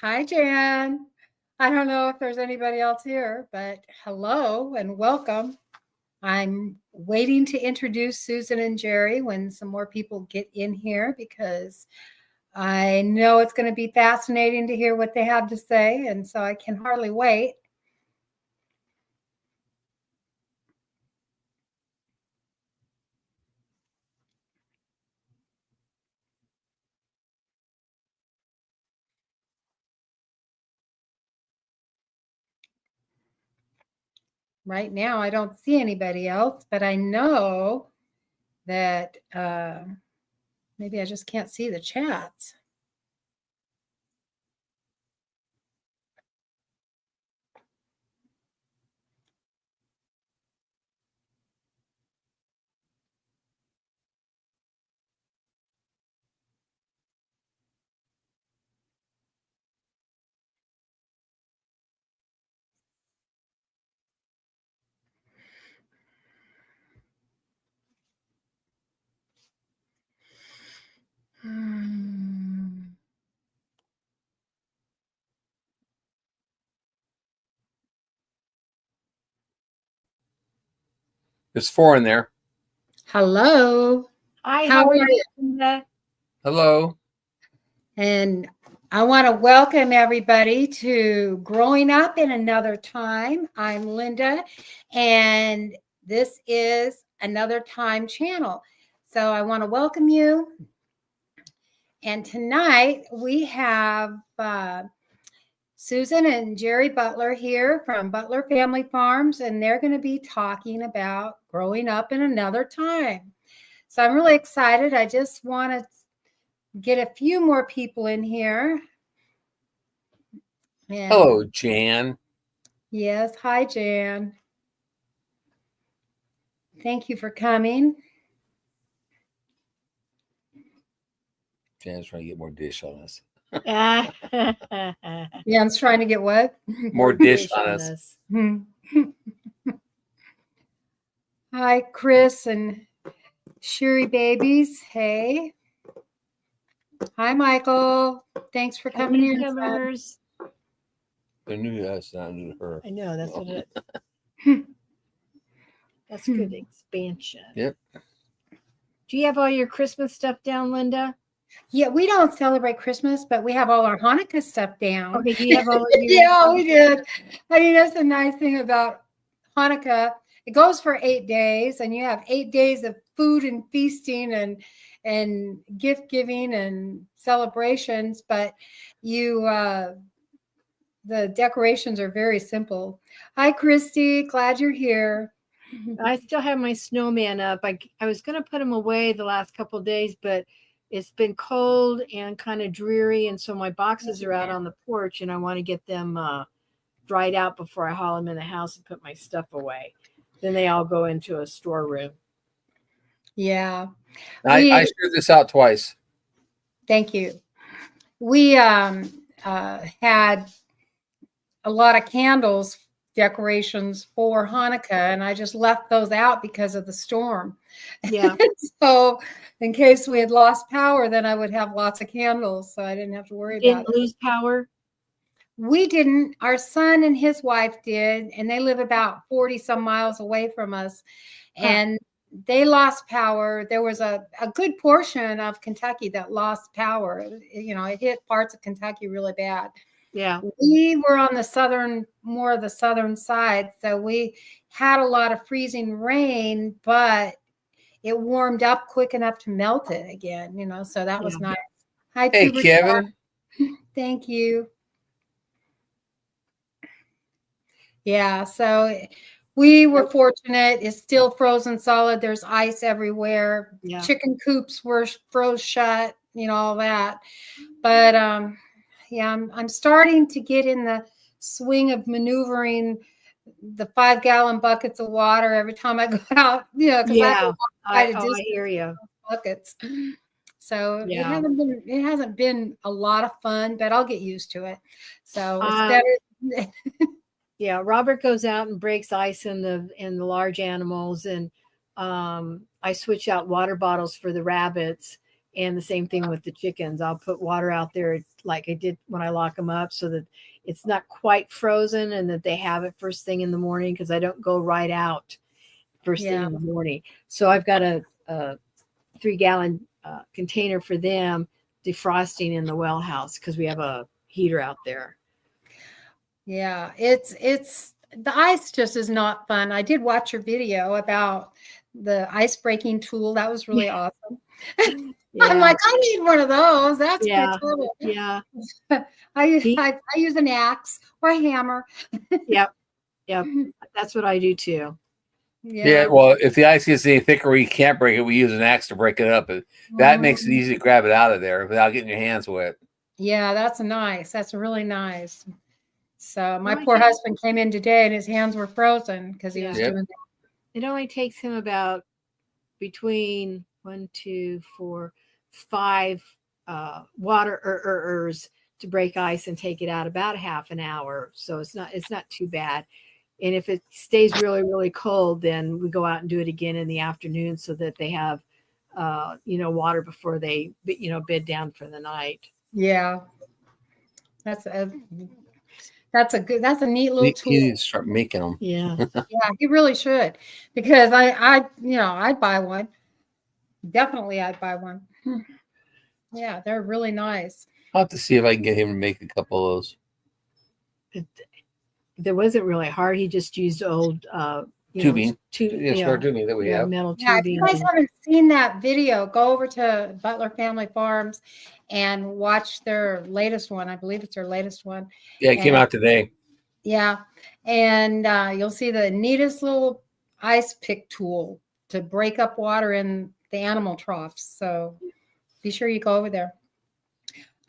Hi, Jan. I don't know if there's anybody else here, but hello and welcome. I'm waiting to introduce Susan and Jerry when some more people get in here because I know it's going to be fascinating to hear what they have to say, and so I can hardly wait. Right now, I don't see anybody else, but I know that maybe I just can't see the chats. There's 4 in there. Hello. Hi, how are you, Linda? Hello. And I want to welcome everybody to Growing Up in Another Time. I'm Linda, and this is Another Time channel. So I want to welcome you. And tonight we have Susan and Jerry Butler here from Butler Family Farms, and they're going to be talking about growing up in another time. So I'm really excited. I just want to get a few more people in here. And Hello, Jan. yes, hi, Jan. Thank you for coming. Jan's trying to get more dish on us. Jan's trying to get what? More dish on us. Hi, Chris and Shuri babies. Hey. Hi, Michael. Thanks for coming in. They're new to us, not new to her. I know, that's what it That's good expansion. Yep. Do you have all your Christmas stuff down, Linda? Yeah, we don't celebrate Christmas, but we have all our Hanukkah stuff down. Okay, do you have all of your Yeah, we did. I mean, that's the nice thing about Hanukkah. It goes for 8 days, and you have 8 days of food and feasting and gift giving and celebrations, but you the decorations are very simple. Hi, Christy. Glad you're here. I still have my snowman up. I was going to put him away the last couple of days, but it's been cold and kind of dreary, and so my boxes are out on the porch, and I want to get them dried out before I haul them in the house and put my stuff away. Then they all go into a storeroom. Yeah. I shared this out twice. Thank you. We had a lot of candles decorations for Hanukkah, and I just left those out because of the storm. Yeah. So in case we had lost power, then I would have lots of candles, so I didn't have to worry about it. Didn't lose power? We didn't. Our son and his wife did, and they live about 40 some miles away from us. And they lost power. There was a good portion of Kentucky that lost power. You know, it hit parts of Kentucky really bad. Yeah. We were on the more of the southern side, so we had a lot of freezing rain, but it warmed up quick enough to melt it again, you know, so that was nice. Hi, hey, Kevin. Thank you. Yeah, so we were fortunate. It's still frozen solid. There's ice everywhere. Yeah. Chicken coops were froze shut, you know, all that. But yeah, I'm starting to get in the swing of maneuvering the 5-gallon buckets of water every time I go out. You know, because I hear you. Buckets. So it hasn't been a lot of fun, but I'll get used to it. So it's better. Yeah, Robert goes out and breaks ice in the large animals, and I switch out water bottles for the rabbits. And the same thing with the chickens. I'll put water out there like I did when I lock them up so that it's not quite frozen and that they have it first thing in the morning, because I don't go right out first thing in the morning. So I've got a 3-gallon container for them defrosting in the well house because we have a heater out there. Yeah, it's the ice just is not fun. I did watch your video about the ice breaking tool. That was really awesome. I'm like, I need one of those. That's pretty cool. Yeah. I use an axe or a hammer. Yep. That's what I do too. Yeah. Well, if the ice gets any thicker, you can't break it. We use an axe to break it up. That makes it easy to grab it out of there without getting your hands wet. Yeah, that's nice. That's really nice. So my poor husband came in today and his hands were frozen because he was doing that. It only takes him about between 1, 2, 4, 5 water to break ice and take it out about half an hour. So it's not too bad. And if it stays really, really cold, then we go out and do it again in the afternoon so that they have water before they bed down for the night. Yeah. That's a neat little tool. You need to start making them. Yeah. Yeah, you really should, because I'd buy one. Definitely I'd buy one. Yeah, they're really nice. I'll have to see if I can get him to make a couple of those. That wasn't really hard. He just used old tubing. Tubing that we have. Metal tubing. If you guys haven't seen that video, go over to Butler Family Farms and watch their latest one. I believe it's their latest one. Yeah, it came out today. Yeah. And you'll see the neatest little ice pick tool to break up water in the animal troughs. So be sure you go over there.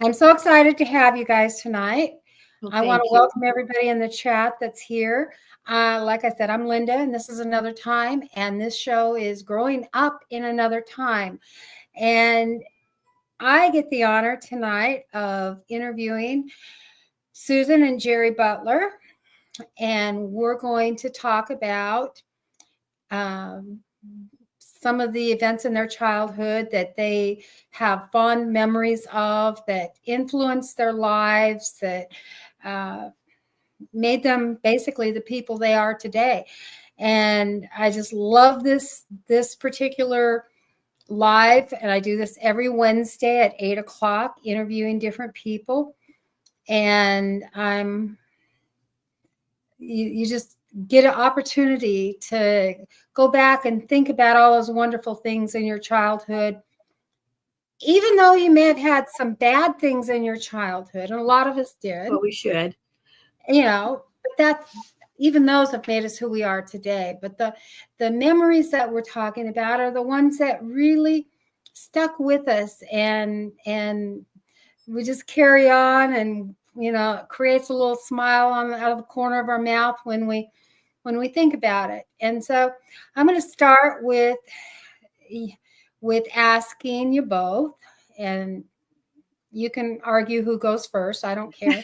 I'm so excited to have you guys tonight. Well, I want to welcome everybody in the chat that's here. Like I said, I'm Linda, and this is Another Time. And this show is Growing Up in Another Time. And I get the honor tonight of interviewing Susan and Jerry Butler. And we're going to talk about some of the events in their childhood that they have fond memories of, that influenced their lives, that made them basically the people they are today. And I just love this particular live, and I do this every Wednesday at 8:00, interviewing different people. And you just get an opportunity to go back and think about all those wonderful things in your childhood, even though you may have had some bad things in your childhood, and a lot of us did. But we should. But even those have made us who we are today. But the memories that we're talking about are the ones that really stuck with us, and we just carry on, and it creates a little smile out of the corner of our mouth when we think about it. And so I'm going to start with asking you both, and you can argue who goes first. I don't care.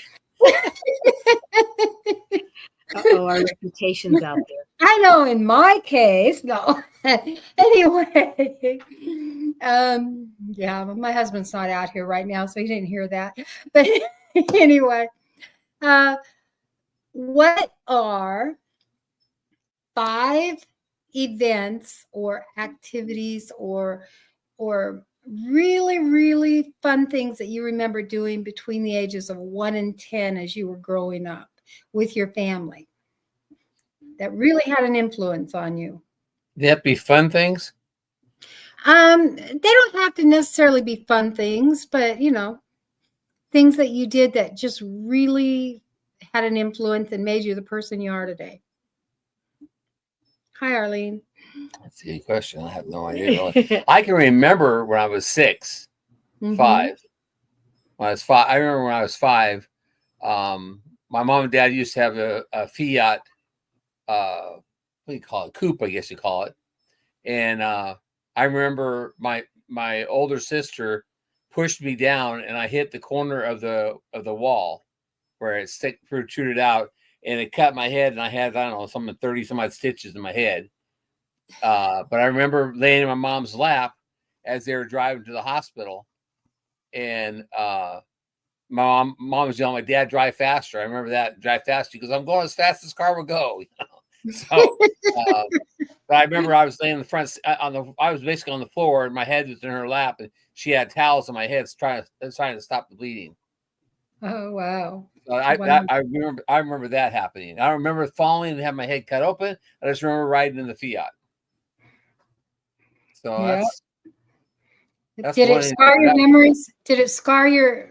Our reputation's out there. I know in my case, no. Anyway, my husband's not out here right now, so he didn't hear that. But anyway, what are 5 events or activities or really, really fun things that you remember doing between the ages of 1 and 10 as you were growing up with your family that really had an influence on you? They have to be fun things? They don't have to necessarily be fun things, but things that you did that just really had an influence and made you the person you are today. Hi, Arlene. That's a good question. I have no idea. I can remember when I was 5. When I was 5, I remember when I was 5. My mom and dad used to have a Fiat. What do you call it? Coupe, I guess you call it. And I remember my older sister pushed me down, and I hit the corner of the wall where it protruded out, and it cut my head, and I had 30 some odd stitches in my head. But I remember laying in my mom's lap, as they were driving to the hospital, and my mom was yelling, "My dad, drive faster!" I remember that, drive faster, because I'm going as fast as the car would go. So, but I remember I was laying in the front I was basically on the floor, and my head was in her lap, and she had towels on my head trying to stop the bleeding. Oh, wow. So Wow. I remember that happening. I remember falling and having my head cut open. I just remember riding in the Fiat. So Yeah. that's Did one it scar your memories? Did it scar your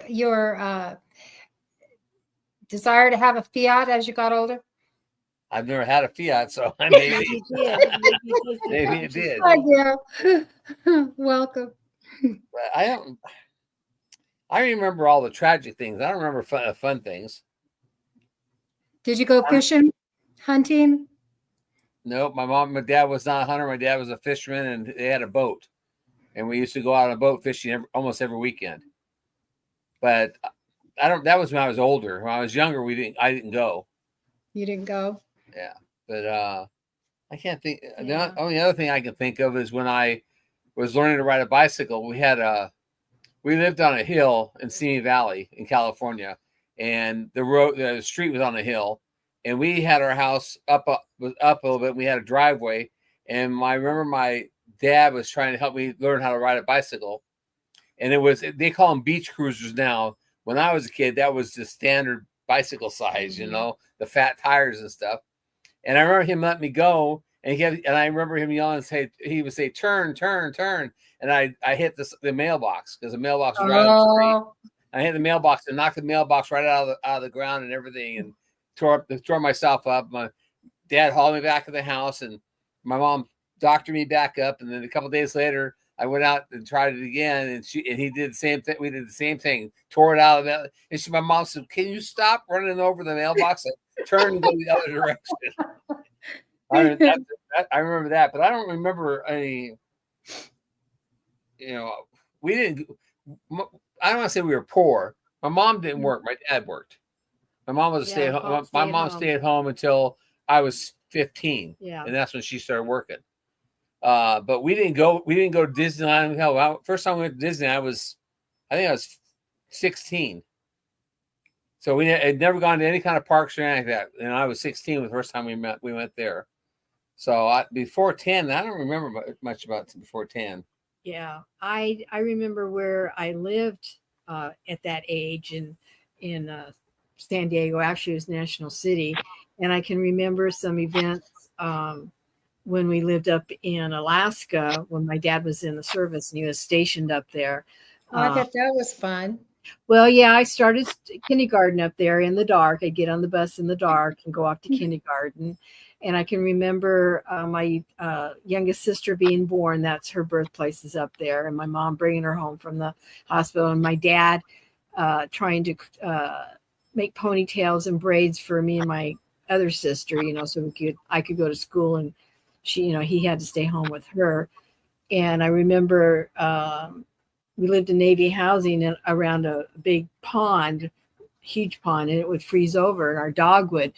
desire to have a Fiat as you got older? I've never had a Fiat, so maybe Maybe it did. maybe it did. Hi, Gail. Welcome. But I remember all the tragic things. I don't remember fun things. Did you go fishing, hunting? Nope. My mom and my dad was not a hunter. My dad was a fisherman, and they had a boat, and we used to go out on a boat fishing almost every weekend. But that was when I was older. When I was younger, I didn't go. You didn't go? Yeah. But I can't think. Yeah. The only other thing I can think of is when I was learning to ride a bicycle. We lived on a hill in Simi Valley in California, and the street was on a hill, and we had our house up a little bit. And we had a driveway, and I remember my dad was trying to help me learn how to ride a bicycle, and they call them beach cruisers now. When I was a kid, that was the standard bicycle size, the fat tires and stuff. And I remember him letting me go, and I remember him yelling and he would say, "Turn, turn, turn." And I hit the mailbox, because the mailbox was right up the street. I hit the mailbox and knocked the mailbox right out of the ground and everything, and tore myself up. My dad hauled me back to the house, and my mom doctored me back up. And then a couple of days later, I went out and tried it again, and he did the same thing. We did the same thing, tore it out of that. And my mom said, "Can you stop running over the mailbox and turn and go the other direction?" I remember that, but I don't remember any. We didn't. I don't want to say we were poor. My mom didn't work. My dad worked. My mom was a stay-at-home. My mom stayed home until I was 15. Yeah, and that's when she started working. But we didn't go. We didn't go to Disneyland. Hell, first time we went to Disney, I think I was 16. So we had never gone to any kind of parks or anything like that. And I was 16 the first time we went there. So before 10, I don't remember much about before 10. Yeah, I remember where I lived at that age in San Diego. Actually, it was National City, and I can remember some events when we lived up in Alaska when my dad was in the service and he was stationed up there. I bet that was fun. Well, yeah, I started kindergarten up there in the dark. I'd get on the bus in the dark and go off to kindergarten. And I can remember my youngest sister being born. That's her birthplace is up there. And my mom bringing her home from the hospital. And my dad trying to make ponytails and braids for me and my other sister, so I could go to school. And he had to stay home with her. And I remember we lived in Navy housing and around a big pond, huge pond, and it would freeze over. And our dog would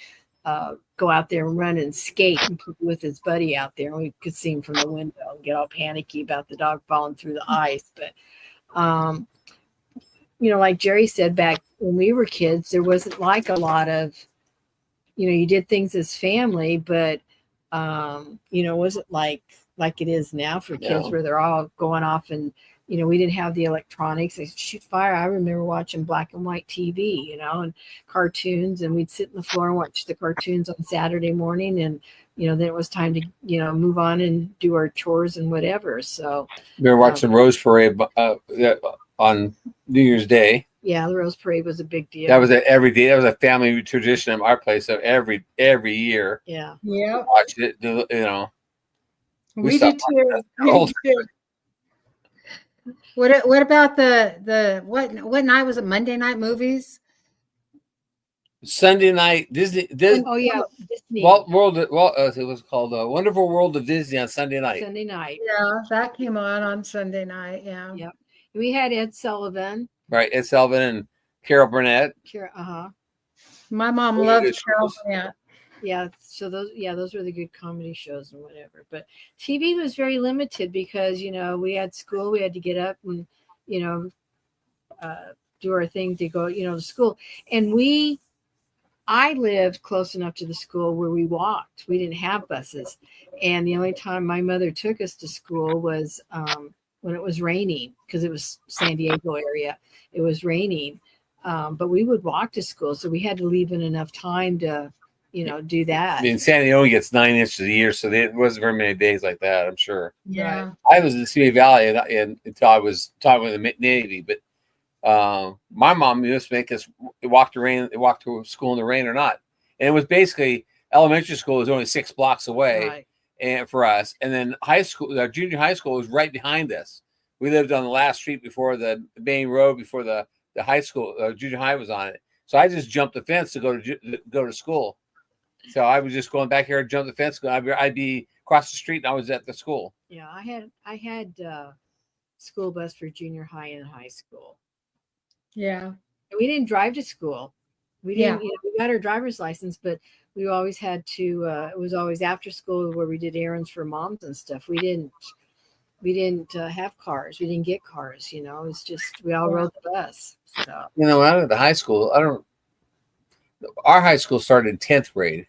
go out there and run and skate with his buddy out there. And we could see him from the window and get all panicky about the dog falling through the ice. But, like Jerry said, back when we were kids, there wasn't like a lot of, you did things as family, but, it wasn't like it is now for kids where they're all going off and, we didn't have the electronics. They shoot fire. I remember watching black and white TV, and cartoons, and we'd sit on the floor and watch the cartoons on Saturday morning. And, then it was time to, move on and do our chores and whatever. So we were watching the Rose Parade on New Year's Day. Yeah, the Rose Parade was a big deal. That was every day. That was a family tradition in our place. So every year. Yeah. Yeah. Watched it, We did too. What about the what night was it? Monday night movies? Sunday night Disney. Oh yeah, Disney. It was called Wonderful World of Disney on Sunday night. Sunday night. Yeah, that came on Sunday night. Yeah. Yep. We had Ed Sullivan. Right, Ed Sullivan and Carol Burnett. Uh-huh. My mom loved Carol Burnett. Yeah, so those were the good comedy shows and whatever. But TV was very limited because we had school, we had to get up and you know do our thing to go to school, and I lived close enough to the school where we walked. We didn't have buses, and the only time my mother took us to school was when it was raining, because it was San Diego area. It was raining, but we would walk to school, so we had to leave in enough time to do that. I mean, San Diego gets 9 inches a year, so there wasn't very many days like that, I'm sure. Yeah. I was in the Simi Valley until I was talking with the Navy, but my mom used to make us walk to school in the rain or not. And it was basically elementary school was only 6 blocks away, and for us, and then high school, junior high school was right behind us. We lived on the last street before the main road, before the high school, junior high was on it. So I just jumped the fence to go to school. So I was just going back here, jump the fence. I'd be across the street, and I was at the school. Yeah, I had school bus for junior high and high school. Yeah. And we didn't drive to school. We didn't. We got our driver's license, but we always had to. It was always after school where we did errands for moms and stuff. We didn't have cars. We didn't get cars. It's just we all rode the bus. So out of the high school, our high school started in 10th grade.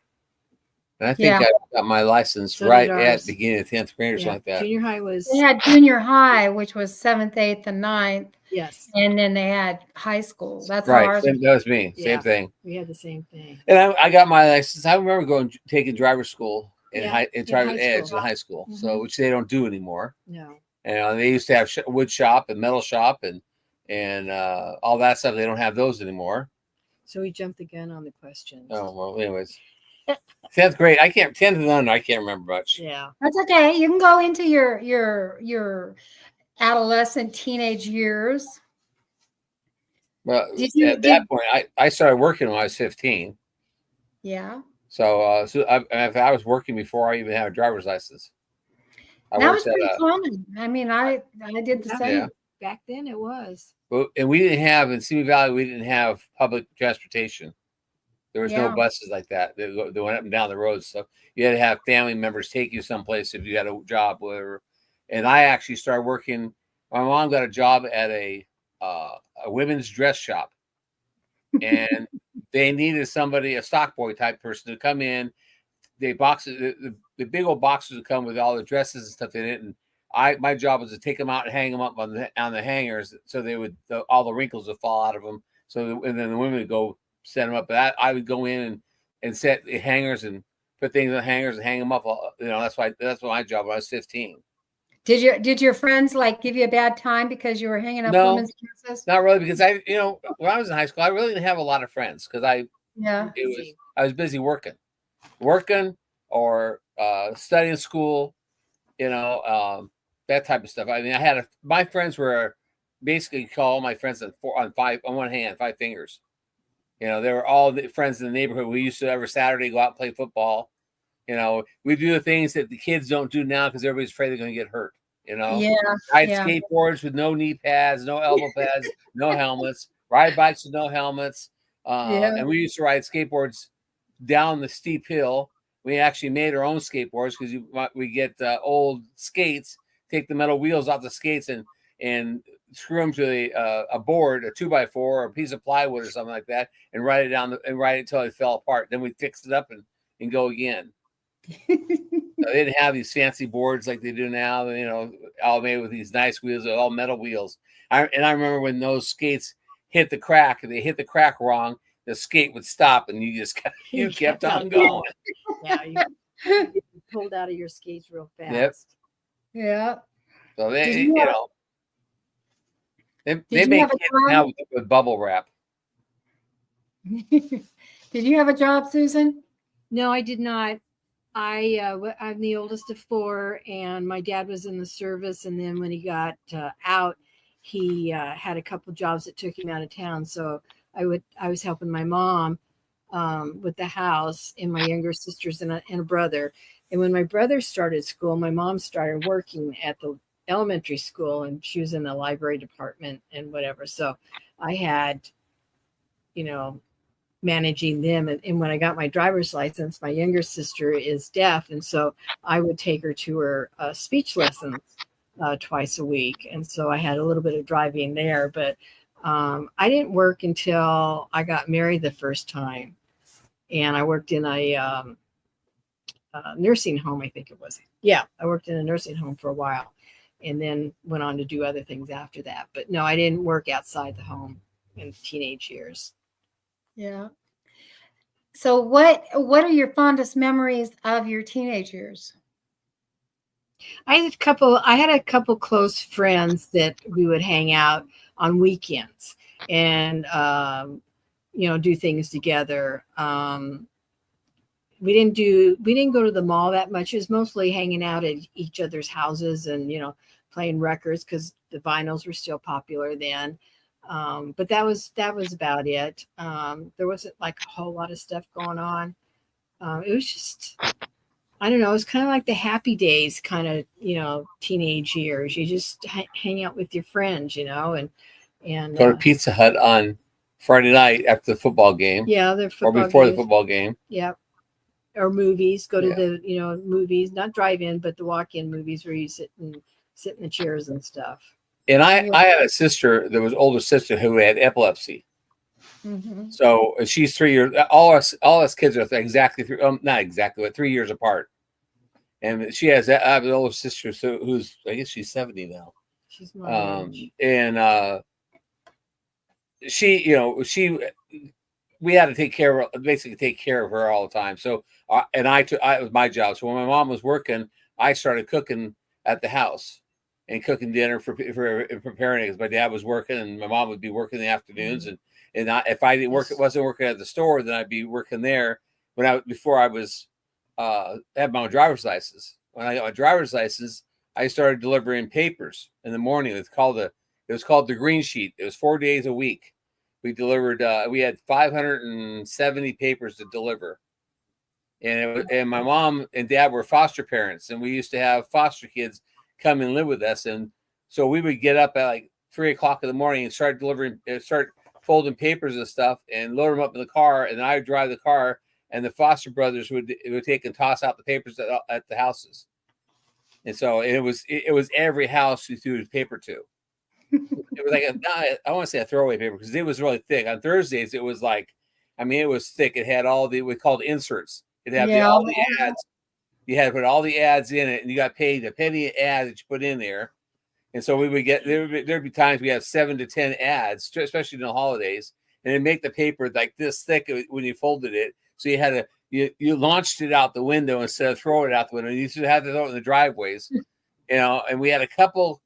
And I think I got my license right at the beginning of 10th grade or something like that. Junior high was. They had junior high, which was 7th, 8th, and 9th. Yes. And then they had high school. That's right. How ours That was me. Yeah. Same thing. We had the same thing. And I got my license. I remember taking driver's school in driver's edge in high school. Mm-hmm. So which they don't do anymore. No. And they used to have wood shop and metal shop and all that stuff. They don't have those anymore. So we jumped the gun on the questions. Oh well. Anyways. 10th grade. 10th and under. I can't remember much. Yeah, that's okay. You can go into your adolescent teenage years. Well, at that point, I started working when I was 15. Yeah. So, if I was working before I even had a driver's license. That was pretty common. I mean, I did the same. Yeah. Back then it was. Well, and we didn't have in Simi Valley. We didn't have public transportation. There was no buses like that. They went up and down the road. So you had to have family members take you someplace if you had a job, whatever. And I actually started working. My mom got a job at a women's dress shop, and they needed somebody, a stock boy type person, to come in. The big old boxes would come with all the dresses and stuff in it, and my job was to take them out and hang them up on the hangers, so they would all the wrinkles would fall out of them. So and then the women would go set them up. But I would go in and set the hangers and put things on hangers and hang them up. That's what my job when I was 15. Did your friends give you a bad time because you were hanging up women's dresses? Not really, because when I was in high school, I really didn't have a lot of friends because I was busy working or studying school, that type of stuff. I mean, my friends were basically call my friends on one hand, 5 fingers. They were all the friends in the neighborhood. We used to every Saturday go out and play football. We do the things that the kids don't do now because everybody's afraid they're going to get hurt. Ride skateboards with no knee pads, no elbow pads, no helmets. Ride bikes with no helmets. And we used to ride skateboards down the steep hill. We actually made our own skateboards because we get old skates, take the metal wheels off the skates and screw them to a board, a 2x4 or a piece of plywood or something like that, and ride it down and ride it until it fell apart. Then we fixed it up and go again. They didn't have these fancy boards like they do now, all made with these nice wheels, all metal wheels. I remember when those skates hit the crack, and they hit the crack wrong, the skate would stop, and you kept on going. Yeah, you pulled out of your skates real fast. Yep. Yeah. So they make kids now with bubble wrap. Did you have a job, Susan? No, I did not. I'm the oldest of 4, and my dad was in the service. And then when he got out, he had a couple jobs that took him out of town. So I was helping my mom with the house, and my younger sisters and a brother. And when my brother started school, my mom started working at the elementary school, and she was in the library department and whatever. So I had, managing them. And when I got my driver's license, my younger sister is deaf, and so I would take her to her speech lessons twice a week, and so I had a little bit of driving there. But I didn't work until I got married the first time, and I worked in a nursing home, I think it was. Yeah, I worked in a nursing home for a while, and then went on to do other things after that. But no, I didn't work outside the home in teenage years. Yeah. So what are your fondest memories of your teenage years? I had a couple close friends that we would hang out on weekends and do things together. We didn't go to the mall that much. It was mostly hanging out at each other's houses and playing records because the vinyls were still popular then. But that was about it. There wasn't like a whole lot of stuff going on. It was just, I don't know. It was kind of like the happy days, kind of, teenage years. You just hang out with your friends, and Go to Pizza Hut on Friday night after the football game. Yeah, the football or before games. the football game. Yeah, or movies. Go to the movies, not drive-in, but the walk-in movies where you sit in the chairs and stuff. And I had a sister that was older sister who had epilepsy. Mm-hmm. So she's 3 years. All us kids are exactly not exactly, but 3 years apart. And she has I have an older sister, who's I guess she's 70 now. She's my age. And we had to take care of her all the time. So it was my job. So when my mom was working, I started cooking at the house and cooking dinner for preparing it because my dad was working and my mom would be working in the afternoons. Mm-hmm. And if I didn't wasn't working at the store, then I'd be working there before I was had my own driver's license. When I got my driver's license, I started delivering papers in the morning. It was called the Green Sheet. It was 4 days a week. We delivered. We had 570 papers to deliver, and my mom and dad were foster parents, and we used to have foster kids come and live with us. And so we would get up at like 3 o'clock in the morning and start folding papers and stuff and load them up in the car. And then I would drive the car, and the foster brothers would take and toss out the papers at the houses. And so it was every house we threw the paper to. It was like I want to say a throwaway paper because it was really thick. On Thursdays, it was like, it was thick. It had all we called inserts. It had all the ads. You had to put all the ads in it, and you got paid a penny an ad that you put in there. And so we would get there'd be times we have 7 to 10 ads, especially in the holidays, and it'd make the paper like this thick when you folded it. So you had you launched it out the window instead of throwing it out the window. You used to have to throw it in the driveways. And we had a couple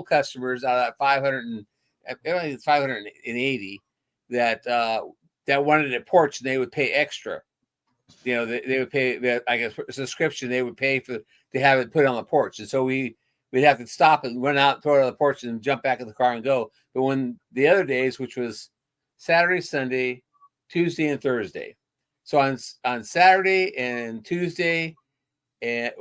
customers out of 580 that wanted a porch, and they would pay extra. They would pay I guess a subscription. They would pay to have it put on the porch, and so we'd have to stop and run out, throw it on the porch, and jump back in the car and go. But when the other days, which was Saturday, Sunday, Tuesday, and Thursday, so on Saturday and Tuesday, and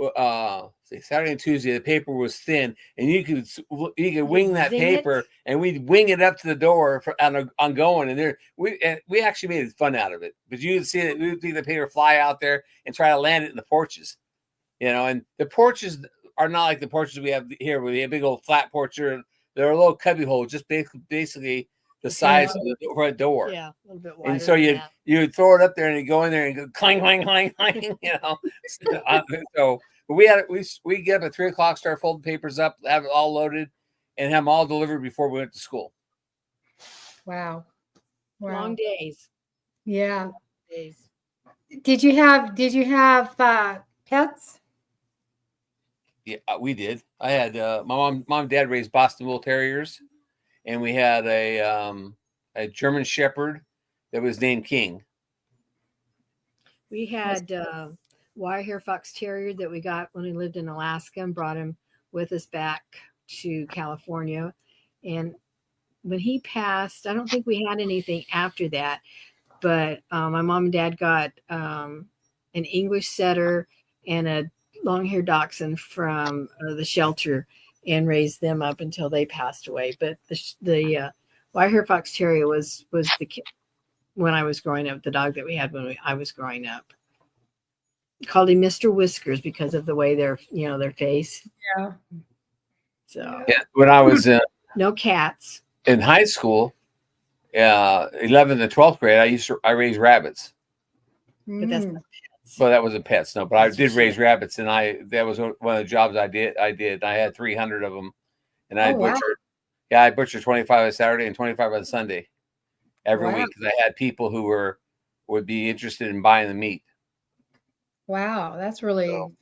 Saturday and Tuesday, the paper was thin, and you could wing that paper, and we'd wing it up to the door on going. And we actually made fun out of it, but you'd see it. We'd see the paper fly out there and try to land it in the porches, And the porches are not like the porches we have here, where we have big old flat porch. They're a little cubby hole, just basically the size of the front door. Yeah, a little bit wider. And so you'd throw it up there and you go in there and go clang, clang, clang, clang, So we get up at 3 o'clock, start folding papers up, have it all loaded, and have them all delivered before we went to school. Wow. Long days. Yeah. Long days. Did you have pets? Yeah, we did. I had my mom and dad raised Boston Bull Terriers, and we had a German Shepherd that was named King. We had wire hair fox terrier that we got when we lived in Alaska and brought him with us back to California. And when he passed, I don't think we had anything after that, but my mom and dad got an English setter and a long-haired dachshund from the shelter and raised them up until they passed away. But the wire hair fox terrier was the when I was growing up. The dog that we had when I was growing up. Called him Mr. Whiskers because of the way their face. Yeah. So Yeah, when I was no cats. in high school, 11th and 12th grade, I raised rabbits. But that's not pets. Well, that wasn't pets, no. But That's I did raise shit. rabbits, and that was one of the jobs I did. I had 300 of them, and I wow. butchered. Yeah, I butchered 25 on Saturday and 25 on Sunday every Wow. week because I had people who would be interested in buying the meat. Wow, that's really So,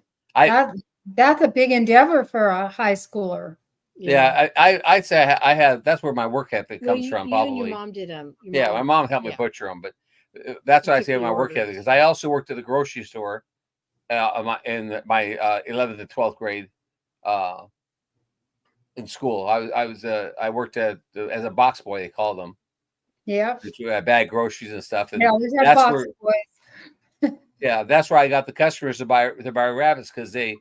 that's a big endeavor for a high schooler. Yeah, I'd say I have. That's where my work ethic Well, comes from. you Probably. and your mom did My mom helped me butcher them, but that's what I say my work ethic. Because I also worked at the grocery store in my 11th and 12th grade in school. I worked as a box boy. They call them. Yeah. You had bag groceries and stuff. And yeah, we had box boys. Yeah, that's where I got the customers to buy rabbits because they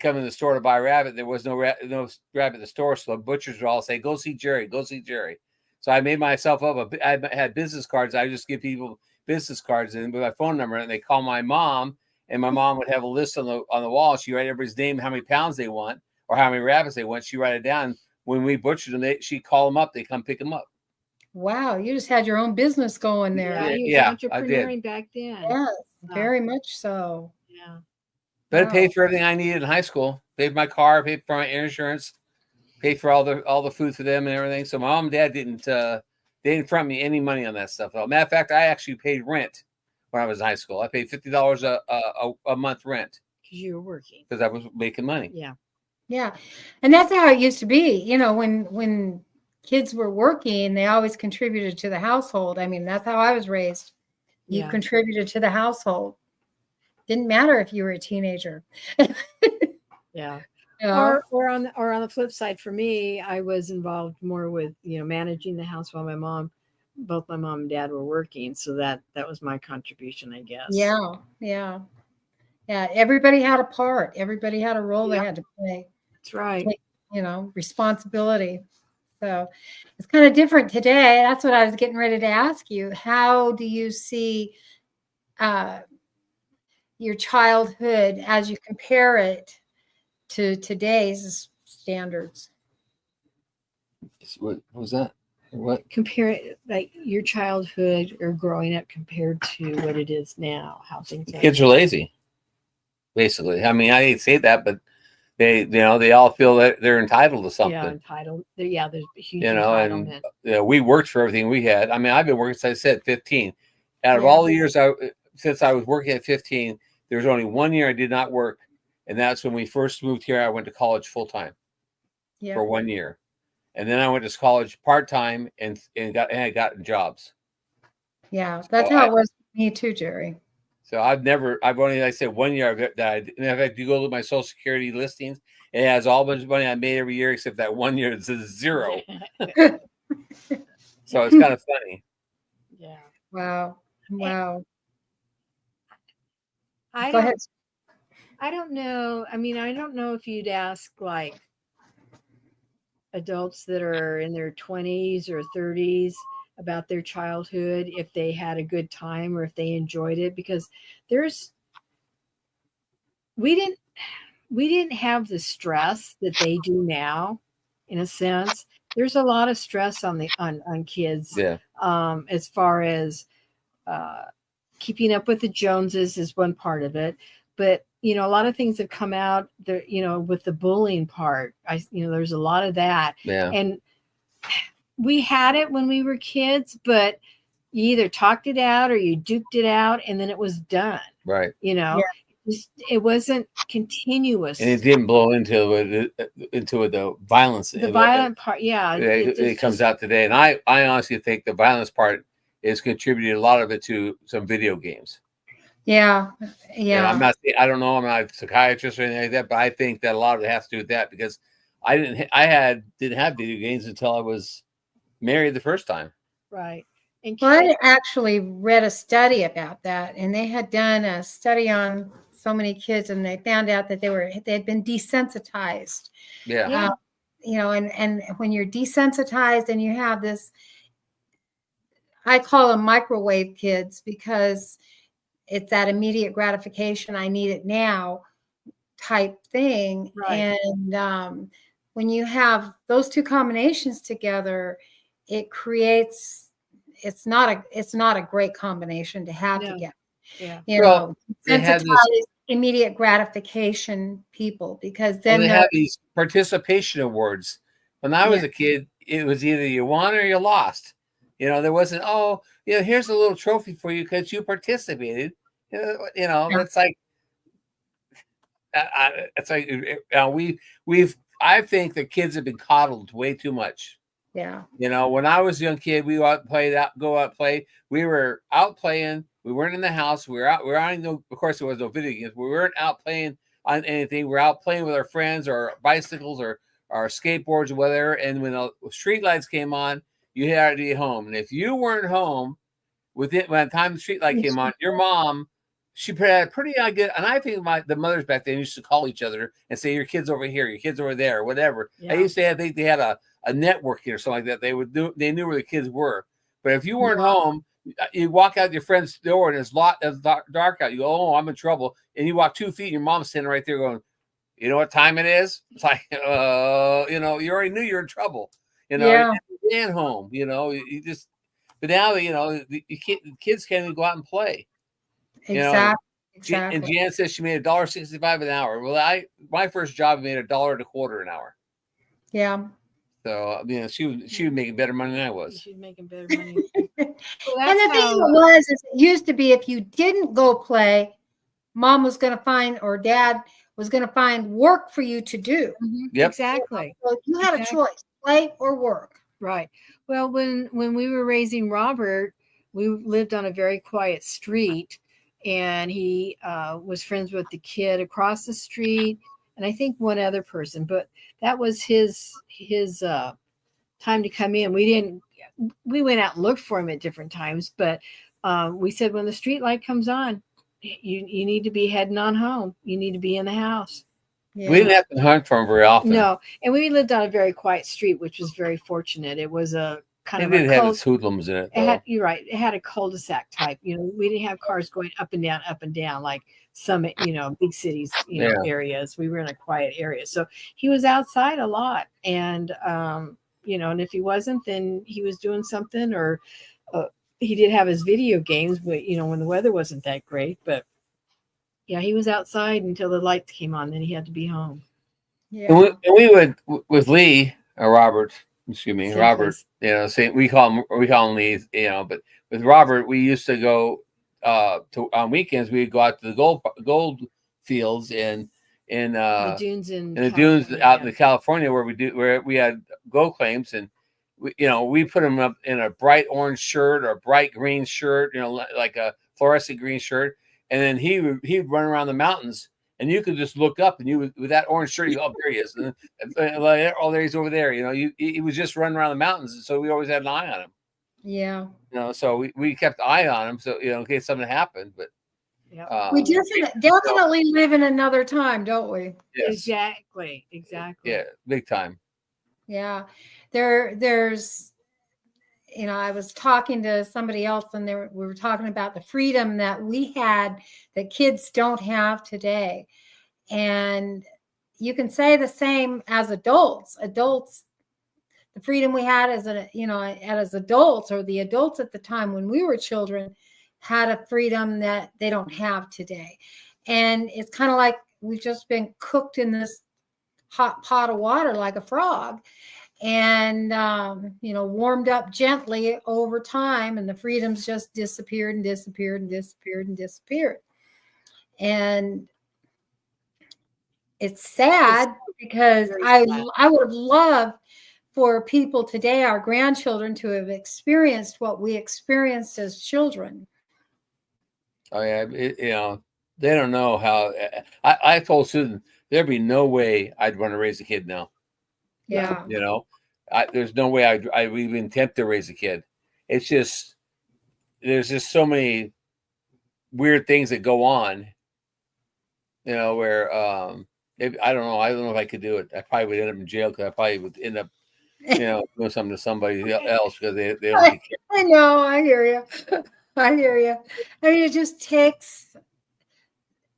come in the store to buy rabbit. There was no rabbit in the store, so the butchers would all say, "Go see Jerry, go see Jerry." So I made myself up. I had business cards. I just give people business cards and with my phone number, and they call my mom, and my mom would have a list on the wall. She write everybody's name, how many pounds they want, or how many rabbits they want. She write it down. When we butchered them, she call them up. They come pick them up. Wow, you just had your own business going there. Yeah, entrepreneuring back then. Yes, very much so. Yeah. But it paid for everything I needed in high school. Paid for my car, paid for my insurance, paid for all the food for them and everything. So my mom and dad didn't front me any money on that stuff. Matter of fact, I actually paid rent when I was in high school. I paid $50 a month rent because you were working. Because I was making money. Yeah, yeah, and that's how it used to be. You know, when kids were working, they always contributed to the household. I mean, that's how I was raised. You contributed to the household. Didn't matter if you were a teenager. Yeah. You know? Or on the flip side, for me, I was involved more with managing the house while both my mom and dad were working. So that was my contribution, I guess. Yeah. Everybody had a part. Everybody had a role they had to play. That's right. Responsibility. So it's kind of different today. That's what I was getting ready to ask you. How do you see your childhood as you compare it to today's standards? What was that? What? Compare it, like your childhood or growing up compared to what it is now, how things are. Kids are lazy, basically. I mean, I hate to say that, but they all feel that they're entitled to something. Yeah, entitled. Yeah, there's a huge entitlement. And we worked for everything we had. I mean, I've been working, as I said, 15. Out of all the years since I was working at 15, there was only 1 year I did not work, and that's when we first moved here. I went to college full time for 1 year, and then I went to college part time and I got jobs. Yeah, that's how it was for me too, Jerry. So I've only, like I said, 1 year that in fact, you go look at my Social Security listings, it has all bunch of money I made every year except that 1 year it says zero. So it's kind of funny. Yeah. Wow. Go ahead. I don't know. I mean, I don't know if you'd ask like adults that are in their 20s or 30s about their childhood, if they had a good time or if they enjoyed it, because we didn't have the stress that they do now. In a sense, there's a lot of stress on kids. Yeah. As far as keeping up with the Joneses is one part of it, but a lot of things have come out there, with the bullying part. There's a lot of that. Yeah. And we had it when we were kids, but you either talked it out or you duked it out and then it was done. Right. It wasn't continuous. And it didn't blow into the violence. The violent part. Yeah. It comes out today. And I honestly think the violence part is contributed a lot of it to some video games. Yeah. And I don't know, I'm not a psychiatrist or anything like that, but I think that a lot of it has to do with that because I didn't have video games until I was married the first time. Right. I actually read a study about that, and they had done a study on so many kids, and they found out that they had been desensitized. Yeah. And when you're desensitized and you have this I call them microwave kids because it's that immediate gratification. I need it now type thing. Right. And when you have those two combinations together, it creates, it's not a great combination to have No. together. Yeah. You Well, know, they had this. sensitized immediate gratification people, because Well, then they they're have these participation awards. When I was yeah, a kid, it was either you won or you lost. There wasn't, oh, here's a little trophy for you because you participated. yeah, That's like, it's like I think the kids have been coddled way too much. yeah, When I was a young kid, we go out play. We were out playing. We weren't in the house. We were out. Of course, there was no video games. We weren't out playing on anything. We were out playing with our friends or bicycles or skateboards or whatever. And when the street lights came on, you had to be home. And if you weren't home by the time the street light came on, your mom, she had a pretty good. And I think the mothers back then used to call each other and say, "Your kid's over here. Your kid's over there," or whatever. Yeah. I used to think they had a networking or something like that. They knew where the kids were. But if you weren't home, you walk out your friend's door and it's dark out. You go, "Oh, I'm in trouble." And you walk 2 feet and your mom's standing right there going, "You know what time it is?" It's like, you already knew you're in trouble. yeah, You ran home, you just, but now, kids can't even go out and play. exactly, And exactly. Jan says she made $1.65 an hour. Well, my first job made $1.25 an hour. Yeah. So she was making better money than I was. She's making better money. Well, And that's the thing how. is it used to be if you didn't go play, mom was going to find, or dad was going to find work for you to do. Yep. Exactly. So you had a choice, play or work. Right. Well, when we were raising Robert, we lived on a very quiet street, and he was friends with the kid across the street, and I think one other person. But that was his time to come in. We went out and looked for him at different times, but we said when the street light comes on, you need to be heading on home. You need to be in the house. Yeah. We didn't have to hunt for him very often. No, and we lived on a very quiet street, which was very fortunate. It was a kind It of didn't a have its hoodlums in it. you're right. It had a cul-de-sac type. We didn't have cars going up and down like some, big cities, areas. We were in a quiet area, so he was outside a lot, and and if he wasn't, then he was doing something, or he did have his video games, but when the weather wasn't that great, but. Yeah, he was outside until the lights came on. Then he had to be home. Yeah. And we would with Lee or Robert, excuse me, Same Robert. place. We call him Lee. But with Robert, we used to go on weekends. We'd go out to the gold fields in The dunes in the dunes California, out in California where we had gold claims, and we put him up in a bright orange shirt or a bright green shirt, like a fluorescent green shirt. And then he'd run around the mountains, and you could just look up, and with that orange shirt, you go, "Oh, there he is!" And, there he's over there. He was just running around the mountains, and so we always had an eye on him. Yeah. So we kept an eye on him, so in case something happened. But We definitely live in another time, don't we? Yes. Exactly. Yeah, big time. Yeah. There's I was talking to somebody else, and we were talking about the freedom that we had that kids don't have today. And you can say the same as adults. Adults, the freedom we had as adults, or the adults at the time when we were children, had a freedom that they don't have today. And it's kind of like we've just been cooked in this hot pot of water like a frog, and warmed up gently over time, and the freedoms just disappeared and disappeared and disappeared and disappeared. And it's sad because I would love for people today, our grandchildren, to have experienced what we experienced as children. Oh yeah, they don't know how. I told Susan there'd be no way I'd want to raise a kid now. Yeah. There's no way I would even attempt to raise a kid. It's just there's just so many weird things that go on. Where I don't know if I could do it. I probably would end up in jail because I probably would end up do something to somebody else because they don't take care. I know. I hear you. I hear you. I mean, it just takes.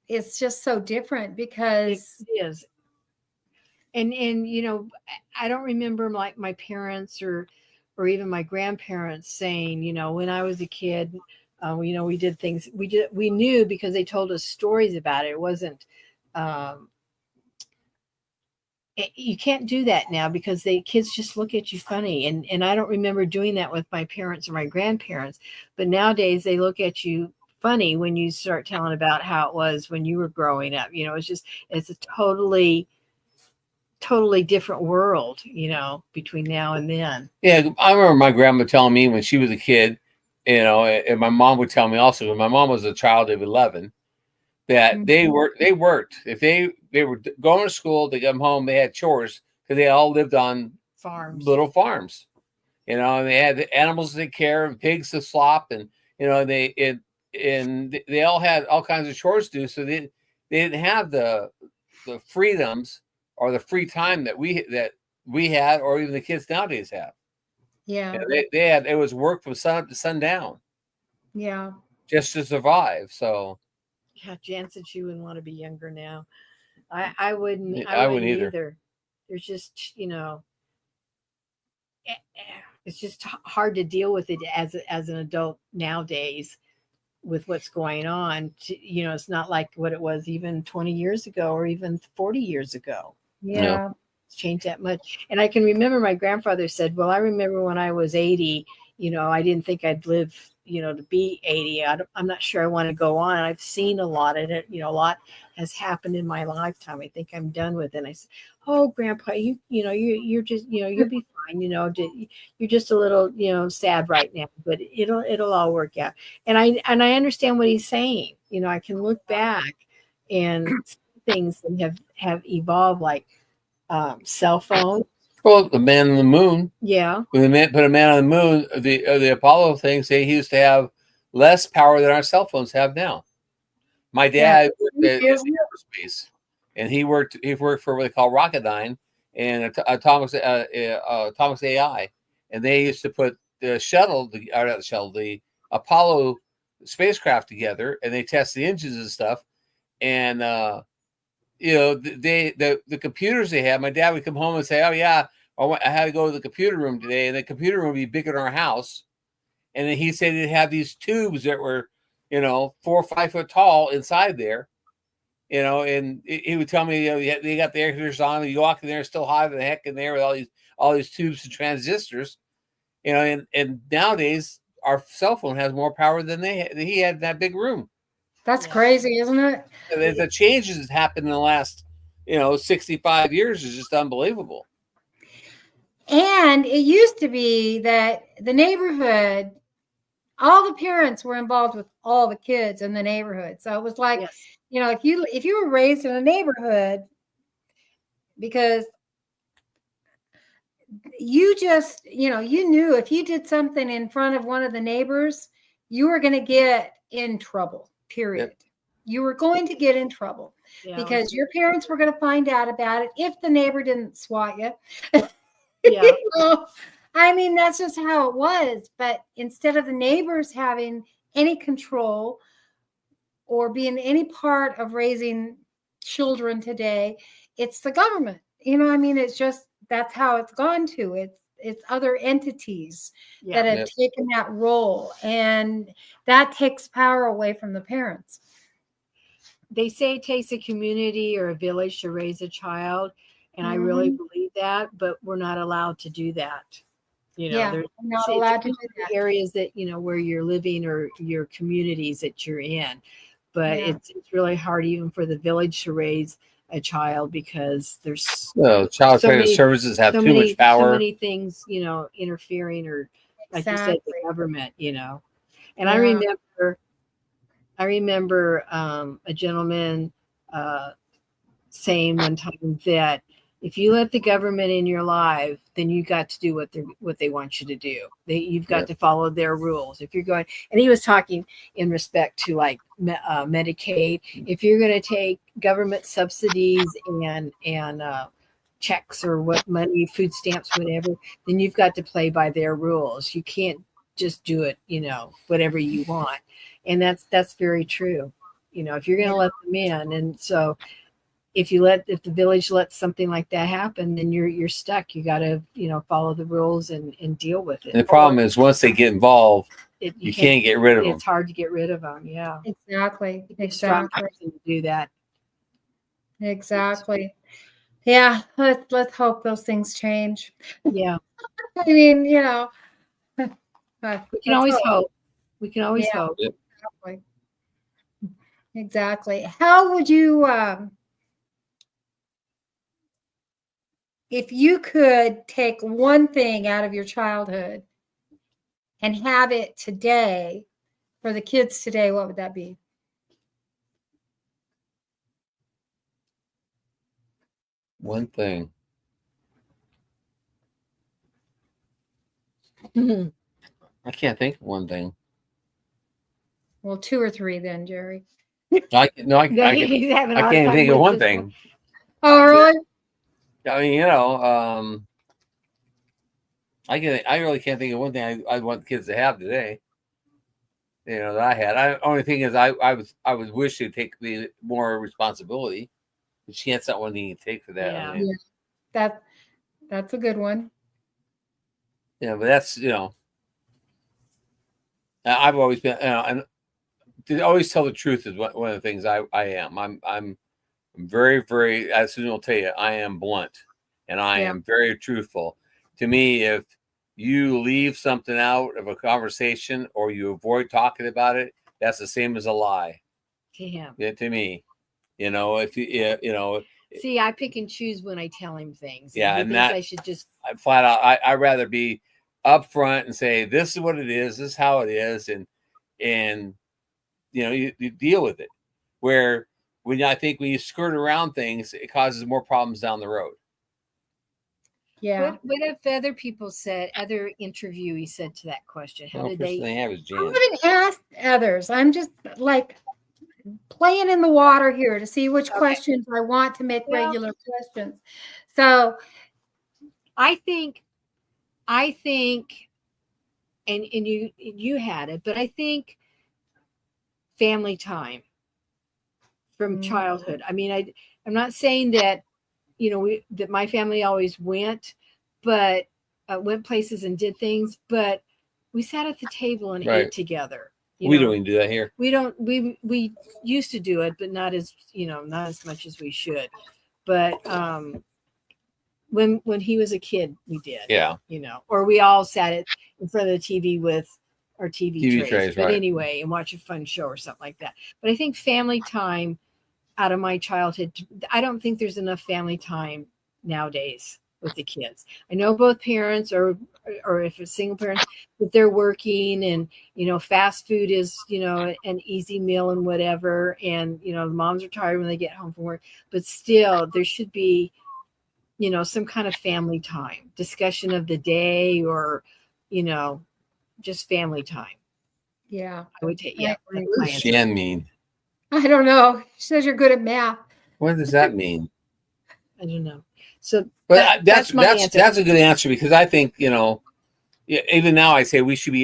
It's just so different because It is. And I don't remember like my parents or even my grandparents saying, when I was a kid, we did things we knew because they told us stories about it. It wasn't you can't do that now because the kids just look at you funny. And I don't remember doing that with my parents or my grandparents, but nowadays they look at you funny when you start telling about how it was when you were growing up. It's a totally different world, between now and then. Yeah, I remember my grandma telling me when she was a kid, and my mom would tell me also when my mom was a child of 11 that they worked. If they were going to school, they come home, they had chores because they all lived on Farms, little farms, and they had the animals to take care of, pigs to slop, and they all had all kinds of chores to do. So they didn't have the freedoms or the free time that we had, or even the kids nowadays have. yeah, They had it was work from sun up to sundown yeah. just to survive. So yeah, Jan said she wouldn't want to be younger now. I wouldn't. I I wouldn't wouldn't either. either. There's just it's just hard to deal with it as an adult nowadays with what's going on. It's not like what it was even 20 years ago or even 40 years ago. Yeah. It's changed that much. And I can remember my grandfather said, well, I remember when I was 80, I didn't think I'd live, to be 80. I'm not sure I want to go on. I've seen a lot of it. A lot has happened in my lifetime. I think I'm done with it. And I said, oh, Grandpa, you're just, you'll be fine. You're just a little, sad right now, but it'll all work out. And I understand what he's saying. I can look back and see things that have evolved, like cell phones. Well, the man on the moon. Yeah. When they put a man on the moon, the Apollo thing, say he used to have less power than our cell phones have now. My dad worked at aerospace, and he worked for what they call Rocketdyne and Atomic AI, and they used to put the Apollo spacecraft together, and they test the engines and stuff, and the computers they had. My dad would come home and say, "Oh yeah, I had to go to the computer room today," and the computer room would be bigger than our house. And then he said they'd have these tubes that were, 4 or 5 foot tall inside there, and he would tell me, they got the air conditioners on, and you walk in there, it's still hot as the heck in there with all these tubes and transistors, and nowadays our cell phone has more power than he had in that big room. That's crazy, isn't it? And the changes that happened in the last, 65 years is just unbelievable. And it used to be that the neighborhood, all the parents were involved with all the kids in the neighborhood. So it was like, yes. if you were raised in a neighborhood, because you just, you knew if you did something in front of one of the neighbors, you were going to get in trouble, period. Yep. You were going to get in trouble because your parents were going to find out about it if the neighbor didn't swat you. Yeah. I mean, that's just how it was. But instead of the neighbors having any control or being any part of raising children today, it's the government. It's just, that's how it's gone to. It's other entities that have taken that role, and that takes power away from the parents. They say it takes a community or a village to raise a child, and I really believe that, but we're not allowed to do that. We're not allowed to do that. Areas that where you're living or your communities that you're in, but it's really hard even for the village to raise a child because there's child protective services have too much power. So many things, interfering, or like you said, the government, And I remember a gentleman saying one time that if you let the government in your life, then you got to do what they want you to do. You've got to follow their rules. If you're going, and he was talking in respect to like Medicaid. If you're going to take government subsidies and checks or what money, food stamps, whatever, then you've got to play by their rules. You can't just do it, whatever you want. And that's very true. If you're going to let them in. And so if the village lets something like that happen, then you're stuck. You got to, follow the rules and deal with it. And the problem is once they get involved, you can't get rid of them. It's hard to get rid of them. Yeah. Exactly. Strong person to do that. Exactly. Yeah. Let's hope those things change. Yeah. I mean, we can always hope. We can always hope. Exactly. How would you, if you could take one thing out of your childhood and have it today for the kids today, what would that be? One thing. I can't think of one thing. Well, 2 or 3 then, Jerry. I can't think of one thing. Oh, really? I mean, I really can't think of one thing I want kids to have today. That I had. Only thing is, I would wish to take the more responsibility. But that's not one thing you take for that. Yeah. I mean, That's a good one. Yeah, but that's I've always been and to always tell the truth is one of the things I am. I'm very, very, as Susan will tell you, I am blunt and I am very truthful. To me, if you leave something out of a conversation or you avoid talking about it, that's the same as a lie. To him. Yeah, to me. If you see, I pick and choose when I tell him things. Yeah, and that I should just flat out. I'd rather be upfront and say this is what it is, this is how it is, and you deal with it. Where when you skirt around things, it causes more problems down the road. Yeah. What have other people said? Other interviewees said to that question. How did they have is Jan. I haven't asked others. I'm just like playing in the water here to see which questions I want to make regular questions. So I think and you had it, but I think family time from childhood. I mean, I'm not saying that that my family always went places and did things, but we sat at the table and ate together. We don't even do that here. We don't. We used to do it, but not as much as we should. But when he was a kid, we did. Yeah. Or we all sat in front of the TV with our TV trays. But right. Anyway, and watch a fun show or something like that. But I think family time out of my childhood, I don't think there's enough family time nowadays with the kids. I know both parents or if it's single parents, that they're working and, fast food is, an easy meal and whatever. And, the moms are tired when they get home from work, but still there should be, some kind of family time, discussion of the day or, just family time. Yeah. I would take, yeah. What does Jan mean? I don't know. She says you're good at math. What does that mean? I don't know. So, but that's my answer. That's a good answer because I think even now I say we should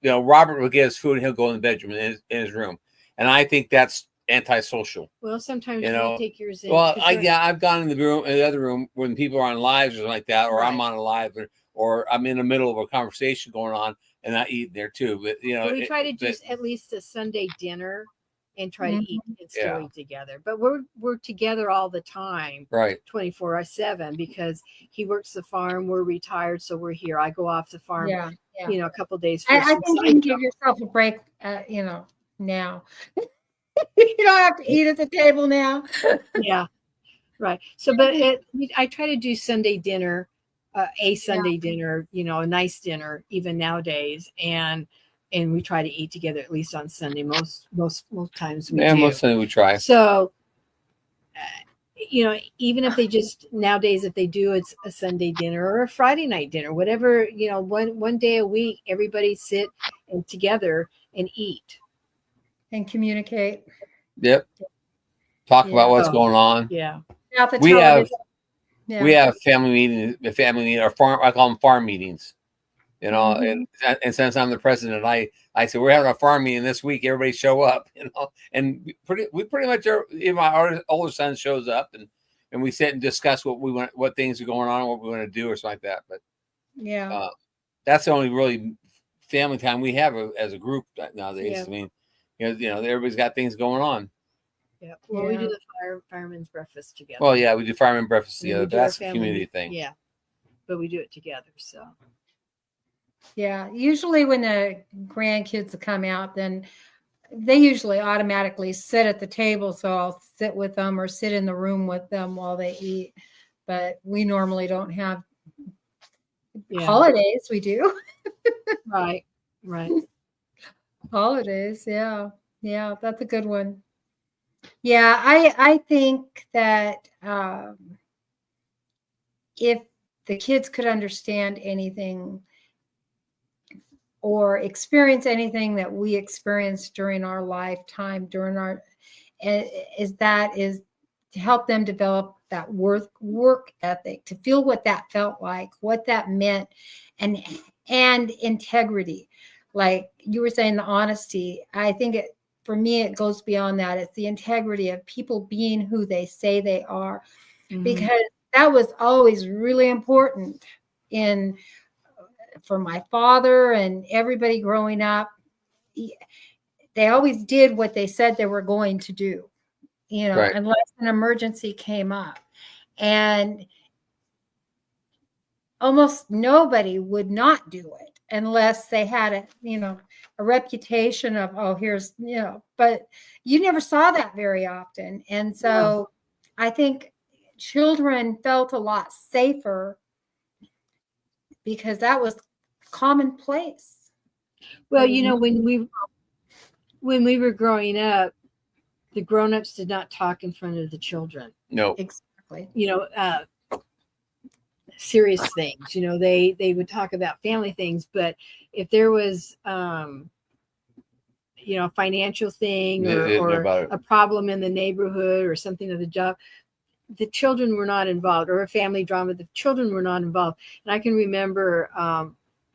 Robert will get his food and he'll go in the bedroom in his room, and I think that's antisocial. Well, sometimes you take yours in. Well, I've gone in the other room when people are on lives or something like that, or I'm on a live or I'm in the middle of a conversation going on and I eat there too. But we try to do at least a Sunday dinner. And try to eat and still eat together. But we're together all the time, right? 24/7 because he works the farm. We're retired, so we're here. I go off the farm, a couple of days. I think you can give yourself a break, now. You don't have to eat at the table now. Yeah, right. So, but I try to do Sunday dinner, a Sunday dinner, a nice dinner, even nowadays, and we try to eat together at least on Sunday. Most times we do. Yeah, most times we try. So, even if they just nowadays, if they do, it's a Sunday dinner or a Friday night dinner, whatever, one day a week, everybody sit and together and eat and communicate. Yep. Talk about what's going on. Yeah. We have Yeah. We have family meeting, or farm. I call them farm meetings. Mhm. And since I'm the president, I said we're having a farm meeting this week. Everybody show up, and we pretty much are. Our older son shows up, and we sit and discuss what things are going on, what we want to do, or something like that. But Yeah. that's the only really family time we have as a group nowadays. Yeah. I mean, everybody's got things going on. Yeah. Well, we do Yeah. the fireman's breakfast together. Well, yeah, we do fireman breakfast And then together. we But do our that's a family community meet- thing. Yeah, but we do it together. So Yeah. Usually when the grandkids come out, then they usually automatically sit at the table. So I'll sit with them or sit in the room with them while they eat. But we normally don't have yeah, holidays. We do right. holidays. Yeah. Yeah. That's a good one. Yeah. I think that if the kids could understand anything or experience anything that we experienced during our lifetime, during our is to help them develop that work ethic, to feel what that felt like, what that meant, and integrity. Like you were saying, the honesty. I think for me it goes beyond that. It's the integrity of people being who they say they are, because that was always really important for my father and everybody growing up. They always did what they said they were going to do, Right. unless an emergency came up. And almost nobody would not do it unless they had a reputation of, oh, here's, but you never saw that very often. And so I think children felt a lot safer because that was commonplace. Well, when we were growing up, the grown-ups did not talk in front of the children. No. Exactly. Serious things. They would talk about family things, but if there was a financial thing or a problem in the neighborhood or something of the job, the children were not involved, or a family drama, the children were not involved. And I can remember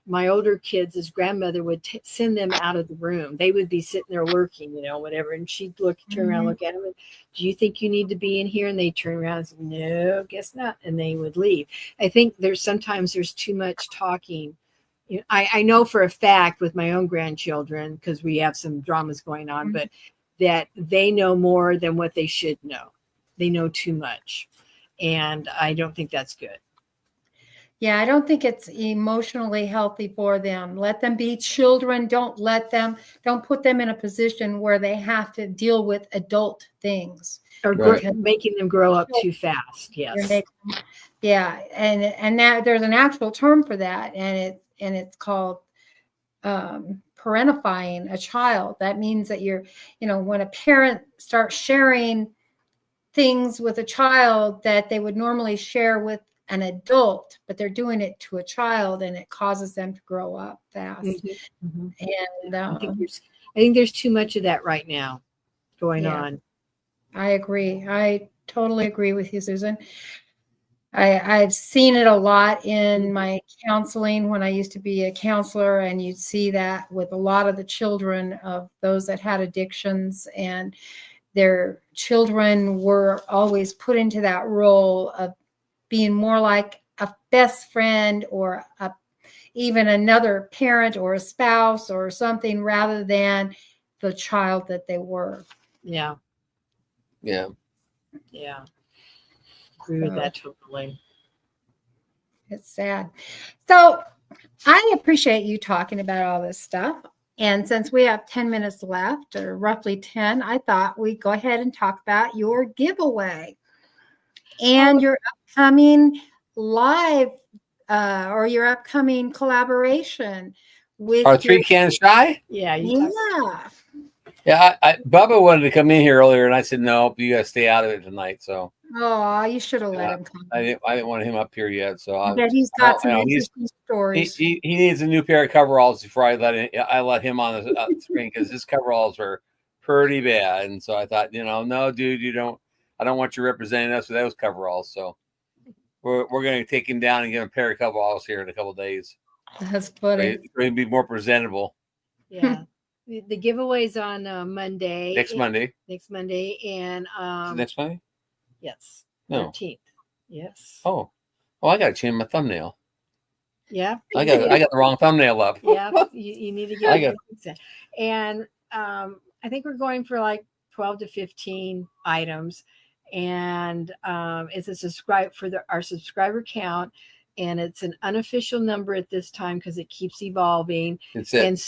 my older kids, his grandmother would send them out of the room. They would be sitting there working, whatever. And she'd turn around, look at them. And, do you think you need to be in here? And they turn around and say, no, guess not. And they would leave. I think sometimes there's too much talking. I know for a fact with my own grandchildren, because we have some dramas going on, but that they know more than what they should know. They know too much. And I don't think that's good. Yeah, I don't think it's emotionally healthy for them. Let them be children. Don't put them in a position where they have to deal with adult things. Or making them grow up too fast. Yes. Yeah. And that there's an actual term for that. And it's called parentifying a child. That means that when a parent starts sharing things with a child that they would normally share with an adult, but they're doing it to a child, and it causes them to grow up fast. And I think there's too much of that right now going on. I agree. I totally agree with you, Susan. I've seen it a lot in my counseling when I used to be a counselor, and you'd see that with a lot of the children of those that had addictions, and their children were always put into that role of being more like a best friend or even another parent or a spouse or something, rather than the child that they were. Yeah. Agree with that totally. It's sad. So I appreciate you talking about all this stuff. And since we have 10 minutes left, or roughly 10, I thought we'd go ahead and talk about your giveaway and your upcoming live or your upcoming collaboration with Our 3 Cans Shy? Yeah. Yeah, Bubba wanted to come in here earlier, and I said, no, you got to stay out of it tonight. So, you should have let him come. I didn't want him up here yet. So, he's got some interesting stories. He needs a new pair of coveralls before I let him on the screen, because his coveralls are pretty bad. And so I thought, no, dude, I don't want you representing us with those coveralls. So we're going to take him down and give him a pair of coveralls here in a couple of days. That's So funny. he'll be more presentable Yeah. The giveaway's on Monday. next Monday. Next Monday. And Next Monday? yes. No. 13th. Yes. Oh, I got to change my thumbnail. Yeah. I got the wrong thumbnail up. Yeah. You need to get it. And I think we're going for like 12 to 15 items. And it's a subscribe for our subscriber count. And it's an unofficial number at this time because it keeps evolving. It's at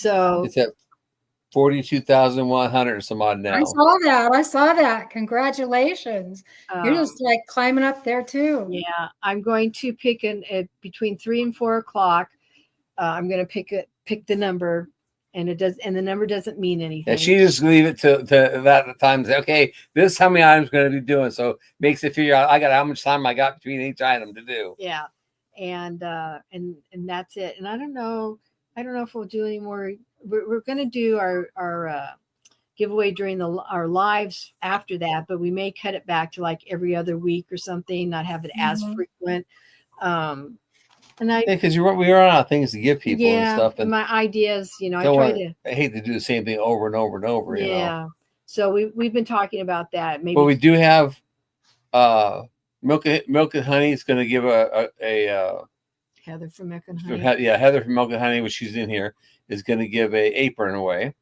42,100 some odd now. I saw that. Congratulations. You're just like climbing up there too. Yeah. I'm going to pick between 3 and 4 o'clock. I'm going to pick the number, and the number doesn't mean anything. Yeah, she just leave it to that time. Say, okay, this is how many items going to be doing. So makes it figure out how much time I got between each item to do. Yeah. And that's it. And I don't know if we'll do any more. We're going to do our giveaway during our lives after that, but we may cut it back to like every other week or something, not have it as frequent. Because we run out of things to give people and stuff. And my ideas, I hate to do the same thing over and over and over. Yeah. So we've been talking about that. Maybe, but we do have Milk and Honey is going to give a Heather from Milk and Honey. Heather from Milk and Honey, which she's in here, is going to give a apron away.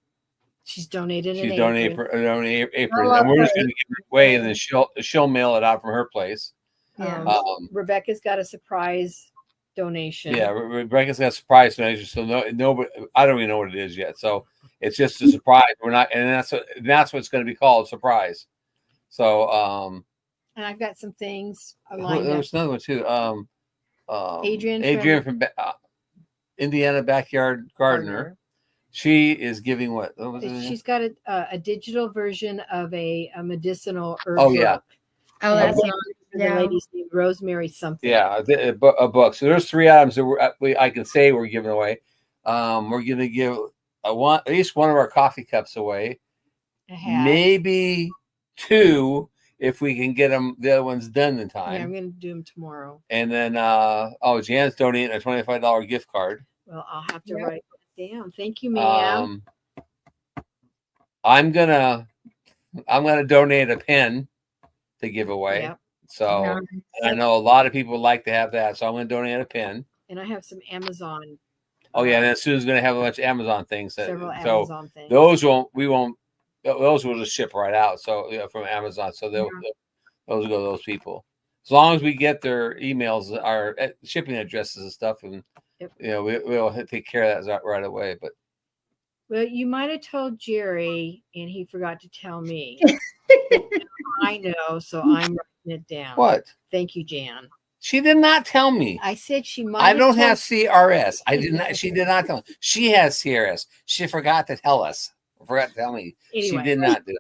She's donated an apron, and we're just going to give it away, and then she'll mail it out from her place. Yeah. Rebecca's got a surprise donation. Yeah, Rebecca's got a surprise donation, so nobody, I don't even know what it is yet. So it's just a surprise. We're not, and that's what it's going to be called, surprise. So and I've got some things lined there's another one too. Adrian from Indiana Backyard Gardener. She is giving what? She's got a digital version of a medicinal herb. Oh yeah. Oh, that's the lady's name, Rosemary something. Yeah, a book. So there's 3 items that I can say we're giving away. We're going to give at least one of our coffee cups away. Maybe 2 if we can get them the other ones done in time. Yeah, I'm going to do them tomorrow. And then Jan's donating a $25 gift card. Well, I'll have to write that down. Thank you, ma'am. I'm gonna donate a pen to give away. Yep. So I know a lot of people would like to have that. So I'm going to donate a pen. And I have some Amazon. Oh yeah, and then Susan's going to have a bunch of Amazon things. Several Amazon things. Those will just ship right out. So from Amazon. So those will go to those people. As long as we get their emails, our shipping addresses and stuff, and we'll take care of that right away. But well, you might have told Jerry, and he forgot to tell me. I know, so I'm writing it down. What? Thank you, Jan. She did not tell me. I said she might. I don't have CRS. I did not. She did not tell me. She has CRS. She forgot to tell us. Forgot to tell me. Anyway. She did not do it.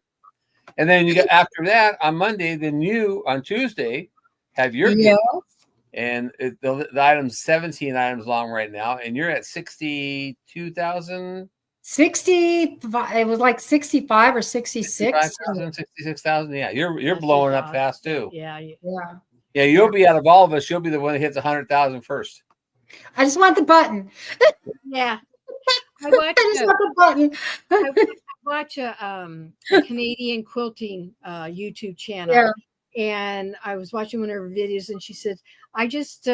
And then you got after that on Monday. Then you on Tuesday have your gift. And the item's 17 items long right now, and you're at 62,000. 60. It was like 65 or 66. 66,000. Yeah, you're blowing up fast too. Yeah. You'll be out of all of us. You'll be the one that hits 100,000 first. I just want the button. Yeah. I just want the button. I watch a Canadian quilting YouTube channel. Yeah. And I was watching one of her videos, and she said, I just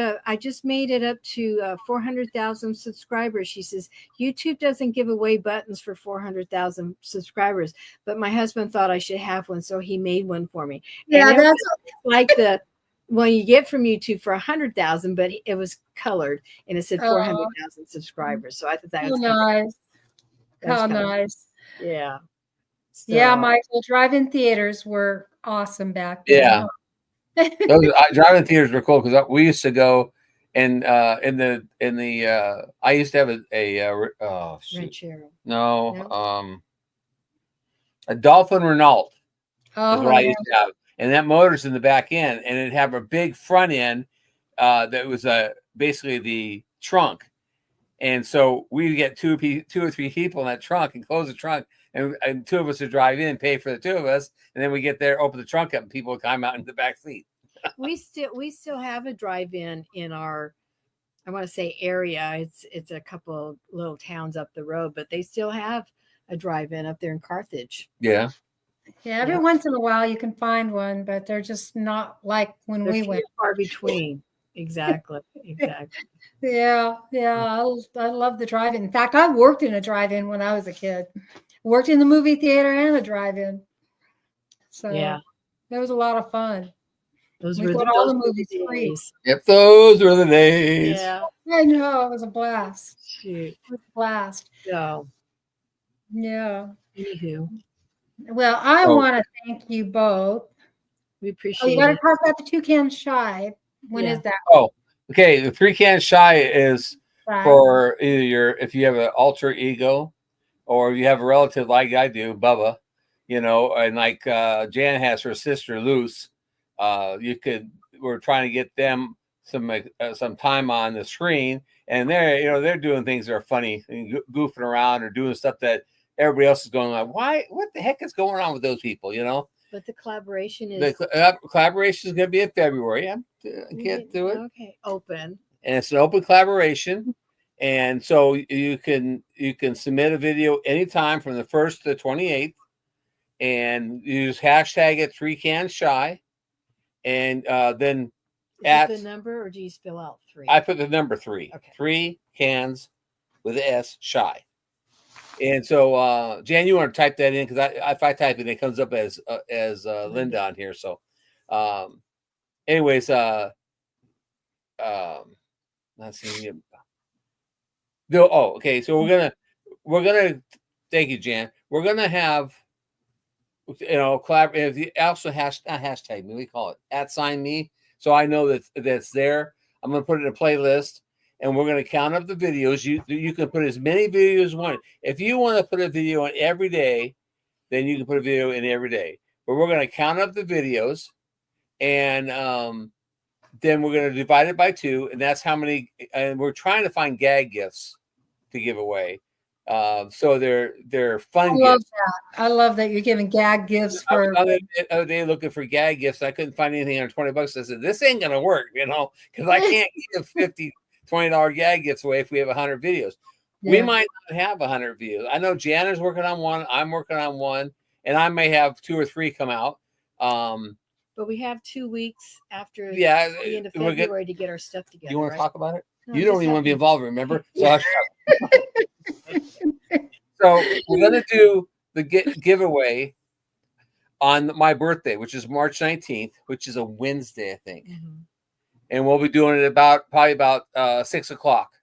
made it up to 400,000 subscribers. She says, YouTube doesn't give away buttons for 400,000 subscribers, but my husband thought I should have one, so he made one for me. Yeah, and that's like the one you get from YouTube for 100,000, but it was colored, and it said 400,000 subscribers. So I thought that was nice. How nice. Yeah. So. Yeah, Michael, drive-in theaters were awesome back then. Yeah. Those drive-in theaters were cool because we used to go and in the I used to have a Dolphin Renault. That's what I used to have. And that motor's in the back end, and it'd have a big front end that was basically the trunk. And so we get two or three people in that trunk and close the trunk, and 2 of us would drive in, pay for the 2 of us, and then we get there, open the trunk up, and people would climb out in the back seat. we still have a drive-in in our, I want to say area. It's a couple little towns up the road, but they still have a drive-in up there in Carthage. Yeah. Yeah, every once in a while you can find one, but they're just not like when They're we few went. and far between. Exactly. Yeah, I love the drive-in. In fact, I worked in a drive-in when I was a kid. Worked in the movie theater and a drive-in. So Yeah, it was a lot of fun. those We were got all the those movies free. days. Yep, those were the days. Yeah. I know, it was a blast. Shoot. It was a blast. So, Yeah. anywho, Well, I Oh. want to thank you both. we Oh, you appreciate got to it. talk about the Toucan Shy. When is that? Oh, okay. The 3-can shy is Right. for either if you have an alter ego, or you have a relative like I do, Bubba, and like Jan has her sister Luce. We're trying to get them some time on the screen, and they're doing things that are funny and goofing around or doing stuff that everybody else is going like, why? What the heck is going on with those people? But the collaboration is The collaboration is going to be in February. I can't do it. Okay, open. And it's an open collaboration, and so you can submit a video anytime from the 1st to the 28th, and use hashtag it 3can shy, and then Is it the number, or do you spell out 3? I put the number 3. Okay. 3 cans with an S shy. And so, Jan, you want to type that in, because if I type it, it comes up as Linda on here. So, anyways, not seeing you. Okay. So we're gonna thank you, Jan. We're gonna have collaborate. Also hashtag me. We call it @me. So I know that's there. I'm gonna put it in a playlist. And we're going to count up the videos. You can put as many videos as you want. If you want to put a video in every day, then you can put a video in every day. But we're going to count up the videos, and then we're going to divide it by 2, and that's how many. And we're trying to find gag gifts to give away. So they're fun gifts. I love that you're giving gag gifts for. The other day looking for gag gifts. I couldn't find anything under $20. I said, this ain't going to work, because I can't give $20 gag gifts away if we have 100 videos. Yeah. We might not have 100 videos. I know Jana's working on one. I'm working on one, and I may have 2 or 3 come out. But we have 2 weeks after the end of February to get our stuff together. You want to talk about it? No, you don't even want to be involved, remember? So, so we're going to do the giveaway on my birthday, which is March 19th, which is a Wednesday, I think. Mm-hmm. And we'll be doing it probably about 6 o'clock,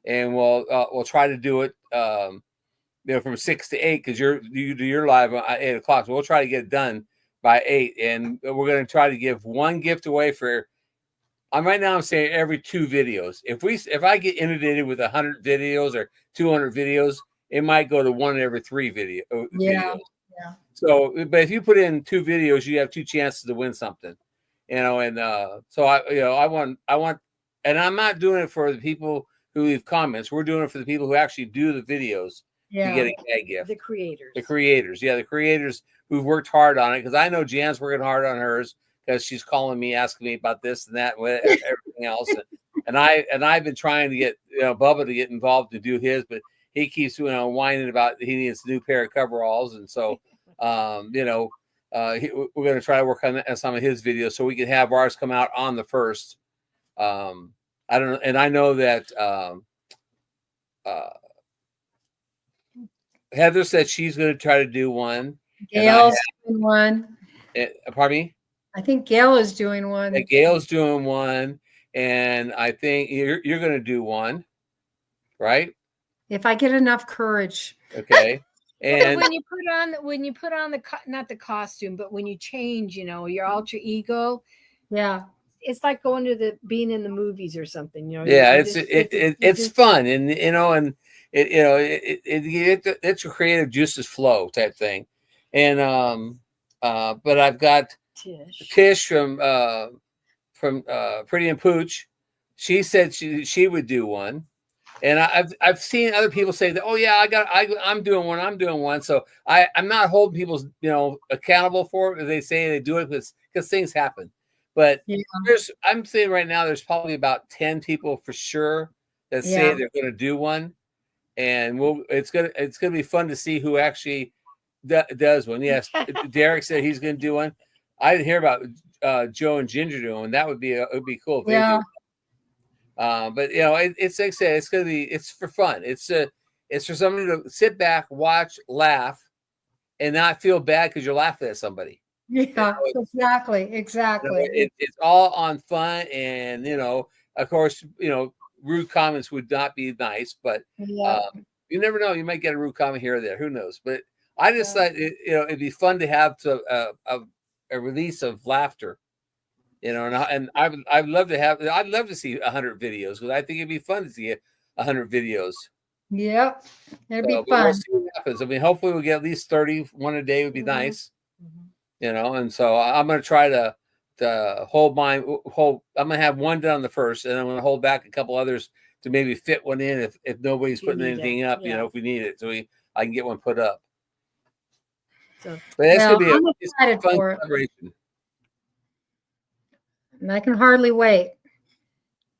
and we'll try to do it from 6 to 8, because you do your live at 8 o'clock. So we'll try to get it done by 8, and we're going to try to give one gift away for. Right now I'm saying every 2 videos. If I get inundated with 100 videos or 200 videos, it might go to 1 every 3 videos. Yeah. So, but if you put in 2 videos, you have 2 chances to win something. And so I want, and I'm not doing it for the people who leave comments. We're doing it for the people who actually do the videos to get a gag gift. The creators. The creators who've worked hard on it. Because I know Jan's working hard on hers, because she's calling me, asking me about this and that, and everything else. And I've been trying to get Bubba to get involved to do his, but he keeps whining about he needs a new pair of coveralls, and so we're going to try to work on some of his videos so we can have ours come out on the 1st. I don't know. And I know that Heather said she's going to try to do one. Gail's doing one. Pardon me? I think Gail is doing one. Gail's doing one. And I think you're going to do one, right? If I get enough courage. Okay. And when you put on the not the costume, but when you change, your alter ego, it's like going to being in the movies or something. It's fun, and it's a creative juices flow type thing, and but I've got Tish from Pretty and Pooch. She said she would do one. And I've seen other people say that, oh yeah, I'm doing one. So I'm not holding people accountable for it. They say they do it because things happen. But Yeah. I'm saying right now, there's probably about 10 people for sure that say Yeah. they're going to do one, and it's gonna be fun to see who actually does one. Yes, Derek said he's going to do one. I didn't hear about Joe and Ginger doing one. That would be cool if they Yeah. do. But it's like I said, it's for fun. It's for somebody to sit back, watch, laugh, and not feel bad because you're laughing at somebody. Yeah. Exactly. Exactly. It's all on fun, and of course, rude comments would not be nice, but Yeah. you never know. You might get a rude comment here or there. Who knows? But I just Yeah. thought it'd be fun to have a release of laughter. And I'd love to see 100 videos, because I think it'd be fun to see 100 videos. Yep. It'll be But we'll fun. see what happens. I mean, hopefully we'll get at least 30 one a day would be nice. And so I'm going to try to hold. I'm going to have one done the first, and I'm going to hold back a couple others to maybe fit one in if nobody's putting anything up, if we need it, so I can get one put up. So, but it's going to be I'm it's excited fun for it. celebration. And I can hardly wait.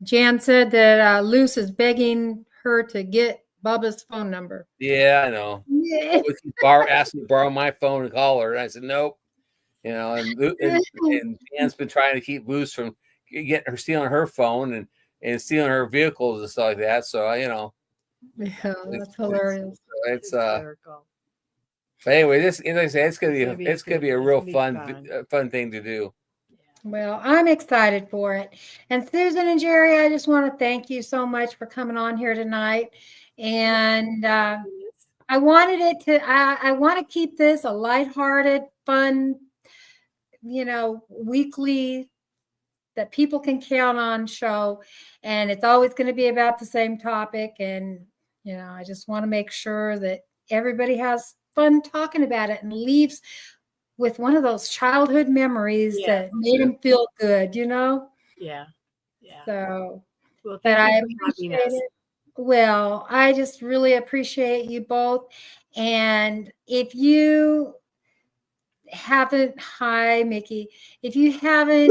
Jan said that Luce is begging her to get Bubba's phone number. Yeah, I know. Yeah. Asking to borrow my phone and call her, and I said nope. And Jan's been trying to keep Luce from getting her stealing her phone and stealing her vehicles and stuff like that. So Yeah, that's hilarious. It's hysterical. But anyway, this, as I say, it's gonna be a real fun. fun thing to do. Well, I'm excited for it. And Susan and Jerry, I just want to thank you so much for coming on here tonight. And I wanted it to. I want to keep this a lighthearted, fun, weekly that people can count on show. And it's always going to be about the same topic. And I just want to make sure that everybody has fun talking about it and leaves with one of those childhood memories that made them feel good, Yeah. So, well, but I thank you for having appreciate us. it. Well, I just really appreciate you both. And if you haven't, hi, Mickey, if you haven't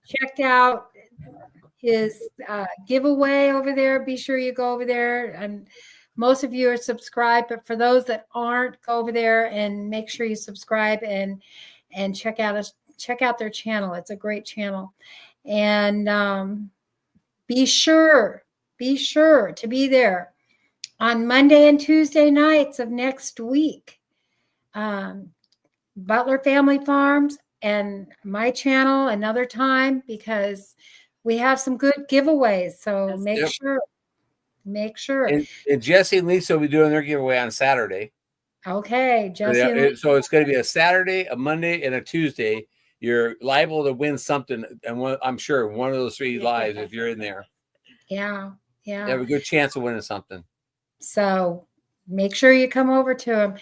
checked out his giveaway over there, be sure you go over there. And most of you are subscribed, but for those that aren't, go over there and make sure you subscribe and check out their channel. It's a great channel. And be sure to be there on Monday and Tuesday nights of next week. Butler Family Farms and my channel another time, because we have some good giveaways. So make sure. And Jesse and Lisa will be doing their giveaway on Saturday. Okay, Jesse. So it's going to be a Saturday, a Monday, and a Tuesday. You're liable to win something, and I'm sure one of those three lives if you're in there. Yeah. You have a good chance of winning something. So make sure you come over to them.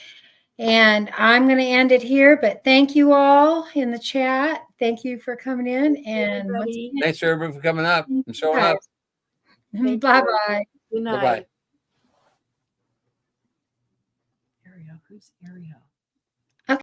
And I'm going to end it here, but thank you all in the chat. Thank you for coming in. And thanks for everybody for coming up and showing up. Bye-bye. Good night. Bye-bye. Ariel, who's Ariel?